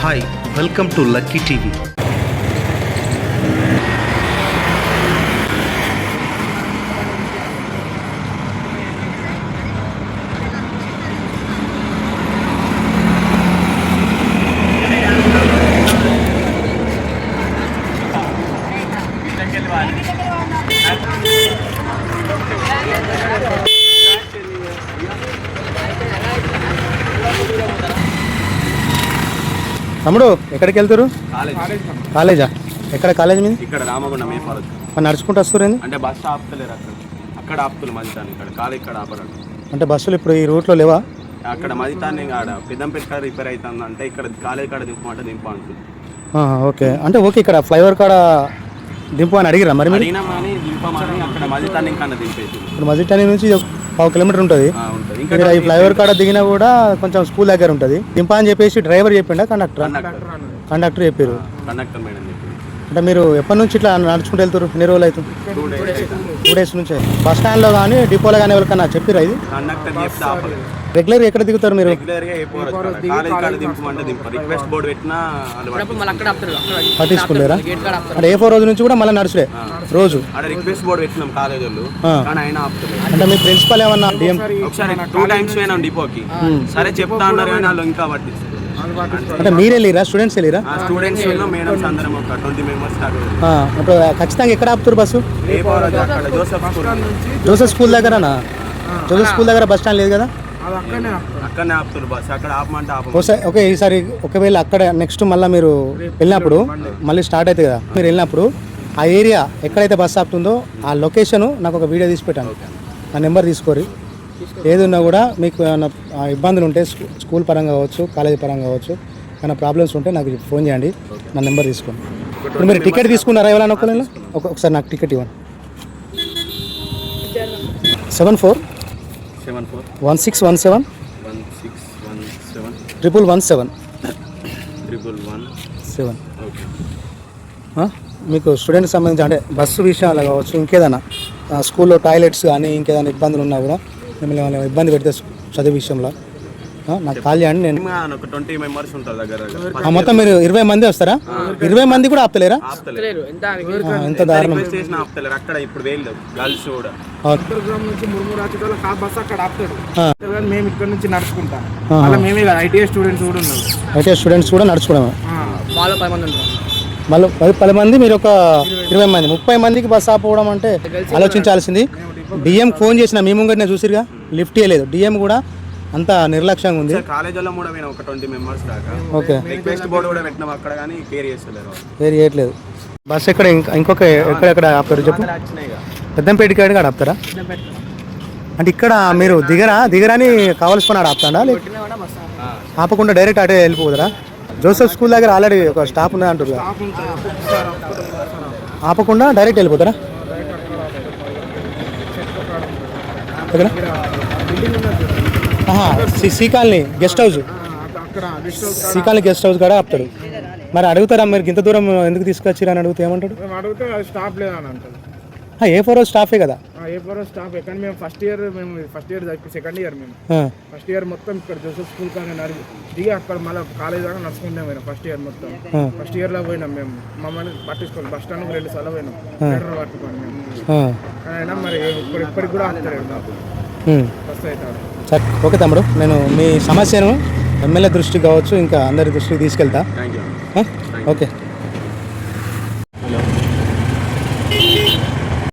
Hi, welcome to Lucky TV. తమ్ముడు ఎక్కడికి వెళ్తారు? కాలేజా? ఎక్కడ కాలేజ్ మీద? ఇక్కడ రామగుండం ఏ కాలేజ్. మరి నడుచుకుంటూ వస్తారు అంటే బస్సు ఆపుతలేరు అక్కడ ఆపుతులు మజితాన్ని ఇక్కడ కాలేజ్ ఇక్కడ ఆపరాడు. అంటే బస్సులు ఇప్పుడు ఈ రూట్లో లేవా? అక్కడ మజితాన్ని ఆడ పెద్దంపేట కాడ రిపేర్ అవుతుంది అంటే ఇక్కడ కాలేజ్ కాడ దింపమంటే దింప అంటుంది. ఓకే అంటే ఓకే ఇక్కడ ఫ్లైఓవర్ కాడ దింపు అని అడిగిరా? మరి మీరు అడిగినామని దింపమని అక్కడ మజితాన్ని ఇంకా దింపేది. ఇప్పుడు మజిటాని నుంచి 1 కిలోమీటర్ ఉంటుంది. ఇంకా ఈ ఫ్లైఓవర్ కాడ దిగినా కూడా కొంచెం స్కూల్ దగ్గర ఉంటుంది. దింపా అని చెప్పేసి డ్రైవర్ చెప్పిండా కండక్టర్ చెప్పారు? కండక్టర్ మేడం చెప్పింది. అంటే మీరు ఎప్పటి నుంచి ఇట్లా నడుచుకుంటూ వెళ్తారు? ఎన్ని రోజులు అవుతుంది? 2 days నుంచి. బస్ స్టాండ్లో కానీ డిపోలో కానీ ఎవరికన్నా చెప్పిరా ఇది? కండక్టర్ చెప్తే ఆపలేదు. రెగ్యులర్ ఎక్కడ దిగుతారు మీరు? రెగ్యులర్గా కాలేజ్ కాడ దింపమంటే దింప రిక్వెస్ట్ బోర్డు పెట్టినా పట్టించుకోలేరా? అంటే ఏ 4 రోజుల నుంచి కూడా మళ్ళీ నడుచుడే రోజు అక్కడ రిక్వెస్ట్ బోర్డు పెట్టినాం కాలేజ్ వాళ్ళు కానీ అయినా ఆపుతలేదు. అంటే మీ ప్రిన్సిపల్ ఏమన్నా ఒకసారి 2 times పోయినాం డిపోకి, సరే చెప్తా అన్నారు కానీ వాళ్ళు ఇంకా పట్టించారు. అంటే మీరు వెళ్ళిరా? స్టూడెంట్స్ వెళ్ళిరా? స్టూడెంట్స్ మేడమ్స్ అందరం ఒక 20 members ఇప్పుడు ఖచ్చితంగా ఎక్కడ ఆపుతారు బస్సు? జోసెఫ్ స్కూల్ దగ్గరనా? జోసెఫ్ స్కూల్ దగ్గర బస్ స్టాండ్ లేదు కదా? అక్కడనే ఆపుతారు బస్. అక్కడ ఆపమంటే ఆప. ఓకే ఈసారి ఒకవేళ అక్కడ నెక్స్ట్ మళ్ళీ మీరు వెళ్ళినప్పుడు మళ్ళీ స్టార్ట్ అవుతుంది కదా, మీరు వెళ్ళినప్పుడు ఆ ఏరియా ఎక్కడైతే బస్ ఆపుతుందో ఆ లొకేషను నాకు ఒక వీడియో తీసి పెట్టాను. ఆ నెంబర్ తీసుకోరి. ఏది ఉన్నా కూడా మీకు ఏమైనా ఇబ్బందులు ఉంటే స్కూల్ పరంగా కావచ్చు, కాలేజీ పరంగా కావచ్చు, ఏమైనా ప్రాబ్లమ్స్ ఉంటే నాకు ఫోన్ చేయండి. నా నెంబర్ తీసుకోండి. ఇప్పుడు మీరు టికెట్ తీసుకున్నారా ఎవరైనా? ఒకసారి నాకు టికెట్ ఇవ్వండి. 741617 1117. మీకు స్టూడెంట్కి సంబంధించి అంటే బస్సు విషయాలు కావచ్చు, ఇంకేదైనా స్కూల్లో టాయిలెట్స్ కానీ ఇంకేదైనా ఇబ్బందులు ఉన్నా కూడా మిమ్మల్ని ఇబ్బంది పెడితే చదువు విషయంలో నాకు కాల్ చేయండి. నేను 20 members ఉంటారు దగ్గర. మొత్తం మీరు 20 మంది వస్తారా? 20 మంది కూడా ఆపుతలేరా? ఎంత దారుణం. అక్కడ ఇప్పుడు గర్ల్స్ కూడా మేము ఇక్కడ నుంచి నడుచుకుంటాం. మేమే కదా ఐటీఐ స్టూడెంట్స్ కూడా ఉన్నారు. ఐటీఐ స్టూడెంట్స్ కూడా నడుచుకోవడమే. మళ్ళీ 10 మంది, మీరు ఒక 20 మంది, 30 మందికి బస్సు ఆపుకోవడం అంటే ఆలోచించాల్సింది. డిఎం ఫోన్ చేసిన మీ ముంగట్నే చూసిరుగా, లిఫ్ట్ ఇవ్వలేదు. డిఎం కూడా అంత నిర్లక్ష్యంగా ఉంది. కాలేజీలో కూడా ఒక 20 members దాకా. ఓకే రిక్వెస్ట్ బోర్డు కూడా పెట్టినాం అక్కడ కానీ కేర్ చేయట్లేదు. బస్సు ఎక్కడ ఇంకొక ఎక్కడెక్కడ ఆపుతారు చెప్పు? పెద్దంపేట కాడ ఆపుతారా? అంటే ఇక్కడ మీరు దిగరాని కావాల్సిన ఆపుతాడా? ఆపకుండా డైరెక్ట్ అటే వెళ్ళిపోతారా? జోసెఫ్ స్కూల్ దగ్గర ఆల్రెడీ ఒక స్టాప్ ఉన్నది అంటారు. ఆపకుండా డైరెక్ట్ వెళ్ళిపోతారా? ఎక్కడ? C colony guest house. C colony guest house కాడ ఆపుతారు. మరి అడుగుతారా మీరు ఇంత దూరం ఎందుకు తీసుకొచ్చిరా అని అడిగితే ఏమంటాడు? స్టాప్ లేదని అంటారు. A4 స్టాఫే కదా? A4 స్టాఫ్ ఎక్కడ? మేము ఫస్ట్ ఇయర్ సెకండ్ ఇయర్ మేము ఫస్ట్ ఇయర్ మొత్తం ఇక్కడ జోసెఫ్ స్కూల్ కానీ దిగి అక్కడ మళ్ళీ కాలేజ్ దాకా నడుచుకుంటాం పోయినాం. ఫస్ట్ ఇయర్ మొత్తం ఫస్ట్ ఇయర్లో పోయినాం. మేము మమ్మల్ని పట్టించుకోవాలి. బస్ స్టాండ్ 2 సార్లు పోయినాం. పట్టుకోండి మేము అయినా మరి ఇప్పటికి కూడా ఆపుతారు మాకు బస్ అవుతాడు. సరే ఓకే తమ్ముడు, నేను మీ సమస్యను ఎమ్మెల్యే దృష్టికి కావచ్చు ఇంకా అందరి దృష్టికి తీసుకెళ్తా. Thank you. ఓకే.